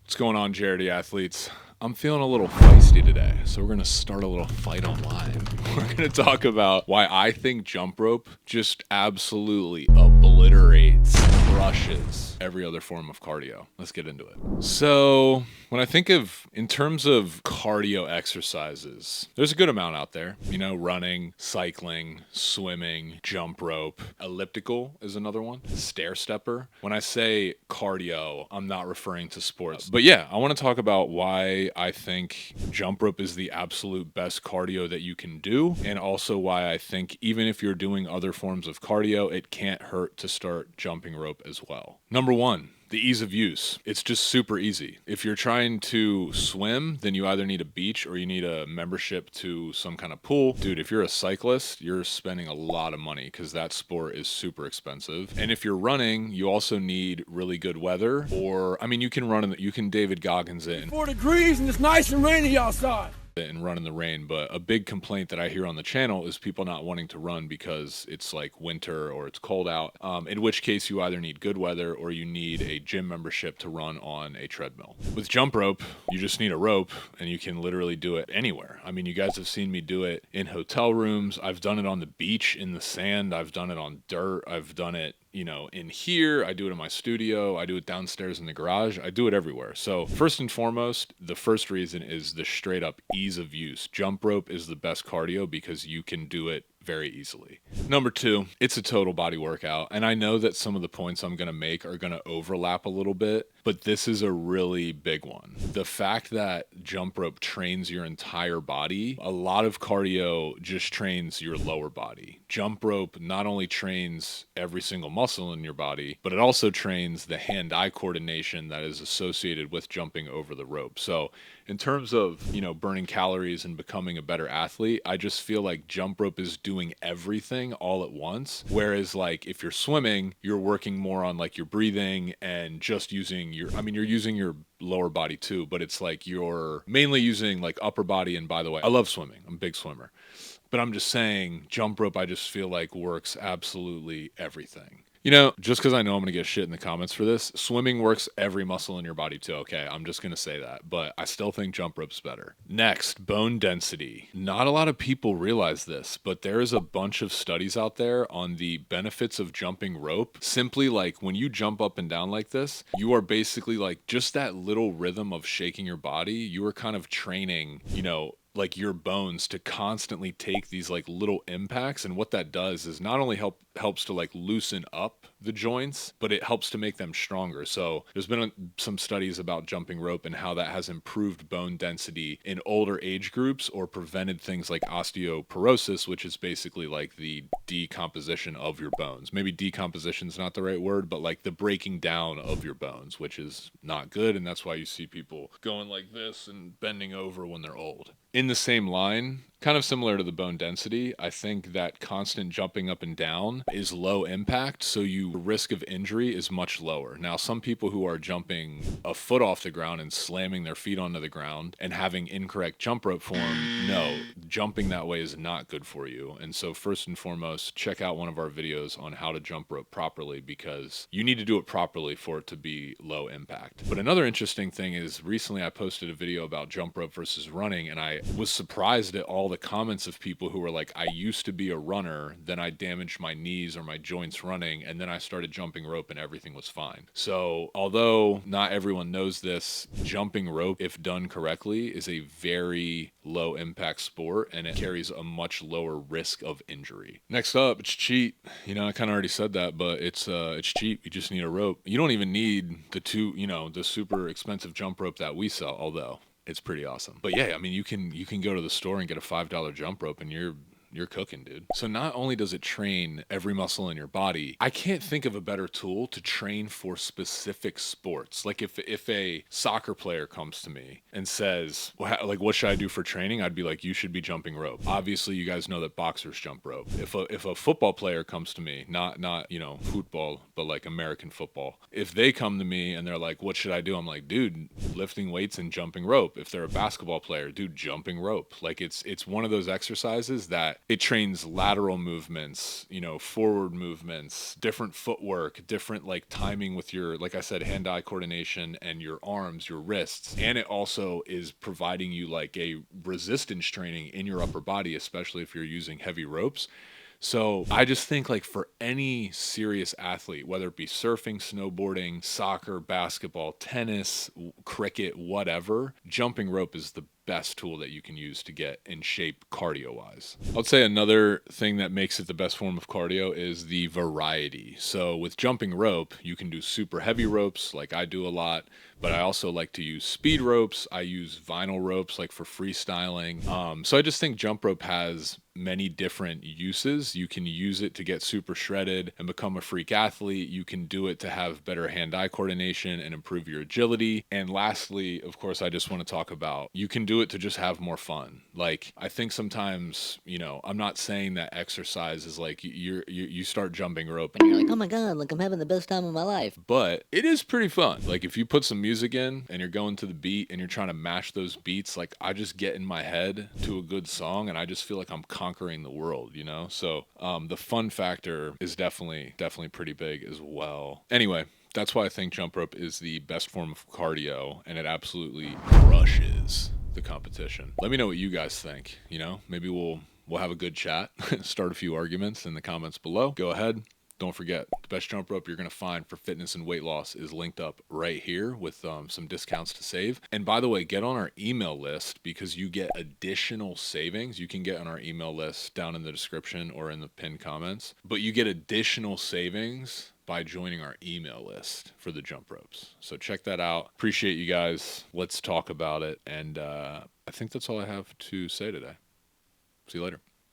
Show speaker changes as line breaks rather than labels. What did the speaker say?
What's going on, Jarity athletes? I'm feeling a little feisty today, so we're going to start a little fight online. We're going to talk about why I think jump rope just absolutely obliterates, crushes every other form of cardio. Let's get into it. So, when I think of, in terms of cardio exercises, there's a good amount out there. You know, running, cycling, swimming, jump rope. Elliptical is another one. Stair stepper. When I say cardio, I'm not referring to sports. But yeah, I want to talk about why I think jump rope is the absolute best cardio that you can do, and also why I think even if you're doing other forms of cardio, it can't hurt to start jumping rope as well. Number one, the ease of use. It's just super easy. If you're trying to swim, then you either need a beach or you need a membership to some kind of pool. Dude, if you're a cyclist, you're spending a lot of money because that sport is super expensive. And if you're running, you also need really good weather, or, I mean, you can you can David Goggins it.
4 degrees and it's nice and rainy outside.
And run in the rain. But a big complaint that I hear on the channel is people not wanting to run because it's like winter or it's cold out, in which case you either need good weather or you need a gym membership to run on a treadmill. With jump rope, you just need a rope and you can literally do it anywhere. I mean, you guys have seen me do it in hotel rooms. I've done it on the beach in the sand. I've done it on dirt. I've done it, you know, in here. I do it in my studio. I do it downstairs in the garage. I do it everywhere. So first and foremost, the first reason is the straight up ease of use. Jump rope is the best cardio because you can do it very easily. Number two, it's a total body workout. And I know that some of the points I'm going to make are going to overlap a little bit, but this is a really big one. The fact that jump rope trains your entire body, a lot of cardio just trains your lower body. Jump rope not only trains every single muscle in your body, but it also trains the hand-eye coordination that is associated with jumping over the rope. So in terms of, you know, burning calories and becoming a better athlete, I just feel like jump rope is doing everything all at once. Whereas like if you're swimming, you're working more on like your breathing and just using you're using your lower body too, but it's like you're mainly using like upper body. And by the way, I love swimming. I'm a big swimmer. But I'm just saying jump rope, I just feel like works absolutely everything. You know, just because I know I'm going to get shit in the comments for this, swimming works every muscle in your body too, okay? I'm just going to say that, but I still think jump rope's better. Next, bone density. Not a lot of people realize this, but there is a bunch of studies out there on the benefits of jumping rope. Simply like when you jump up and down like this, you are basically like just that little rhythm of shaking your body. You are kind of training, you know, like your bones to constantly take these like little impacts, and what that does is not only helps to like loosen up the joints, but it helps to make them stronger. So there's been some studies about jumping rope and how that has improved bone density in older age groups or prevented things like osteoporosis, which is basically like the decomposition of your bones. Maybe decomposition is not the right word, but like the breaking down of your bones, which is not good, and that's why you see people going like this and bending over when they're old. In the same line, kind of similar to the bone density, I think that constant jumping up and down is low impact, so your risk of injury is much lower. Now, some people who are jumping a foot off the ground and slamming their feet onto the ground and having incorrect jump rope form, no, jumping that way is not good for you. And so first and foremost, check out one of our videos on how to jump rope properly, because you need to do it properly for it to be low impact. But another interesting thing is recently I posted a video about jump rope versus running, and I was surprised at all the comments of people who were like, I used to be a runner, then I damaged my knees or my joints running, and then I started jumping rope and everything was fine. So although not everyone knows this, jumping rope, if done correctly, is a very low impact sport and it carries a much lower risk of injury. Next up, it's cheap. You know, I kind of already said that, but it's cheap. You just need a rope. You don't even need the super expensive jump rope that we sell, although it's pretty awesome. But yeah, I mean, you can go to the store and get a $5 jump rope and you're cooking, dude. So not only does it train every muscle in your body, I can't think of a better tool to train for specific sports. Like if a soccer player comes to me and says, well, like, what should I do for training? I'd be like, you should be jumping rope. Obviously, you guys know that boxers jump rope. If a football player comes to me, not football, but like American football, if they come to me and they're like, what should I do? I'm like, dude, lifting weights and jumping rope. If they're a basketball player, dude, jumping rope. Like it's one of those exercises that it trains lateral movements, you know, forward movements, different footwork, different like timing with your, like I said, hand-eye coordination and your arms, your wrists. And it also is providing you like a resistance training in your upper body, especially if you're using heavy ropes. So I just think like for any serious athlete, whether it be surfing, snowboarding, soccer, basketball, tennis, cricket, whatever, jumping rope is the best tool that you can use to get in shape cardio wise. I'd say another thing that makes it the best form of cardio is the variety. So with jumping rope, you can do super heavy ropes like I do a lot, but I also like to use speed ropes. I use vinyl ropes like for freestyling. So I just think jump rope has many different uses. You can use it to get super shredded and become a freak athlete. You can do it to have better hand-eye coordination and improve your agility. And lastly, of course, I just want to talk about you can do it to just have more fun. Like I think sometimes, you know, I'm not saying that exercise is like you start jumping rope and you're like,
Oh my god, like I'm having the best time of my life.
but it is pretty fun. Like if you put some music in and you're going to the beat and you're trying to match those beats, like I just get in my head to a good song and I just feel like I'm conquering the world, you know? So the fun factor is definitely pretty big as well. Anyway, that's why I think jump rope is the best form of cardio and it absolutely crushes the competition. Let me know what you guys think, you know? Maybe we'll have a good chat, start a few arguments in the comments below. Go ahead. Don't forget, the best jump rope you're going to find for fitness and weight loss is linked up right here with some discounts to save. And by the way, get on our email list because you get additional savings. You can get on our email list down in the description or in the pinned comments. But you get additional savings by joining our email list for the jump ropes. So check that out. Appreciate you guys. Let's talk about it. And I think that's all I have to say today. See you later.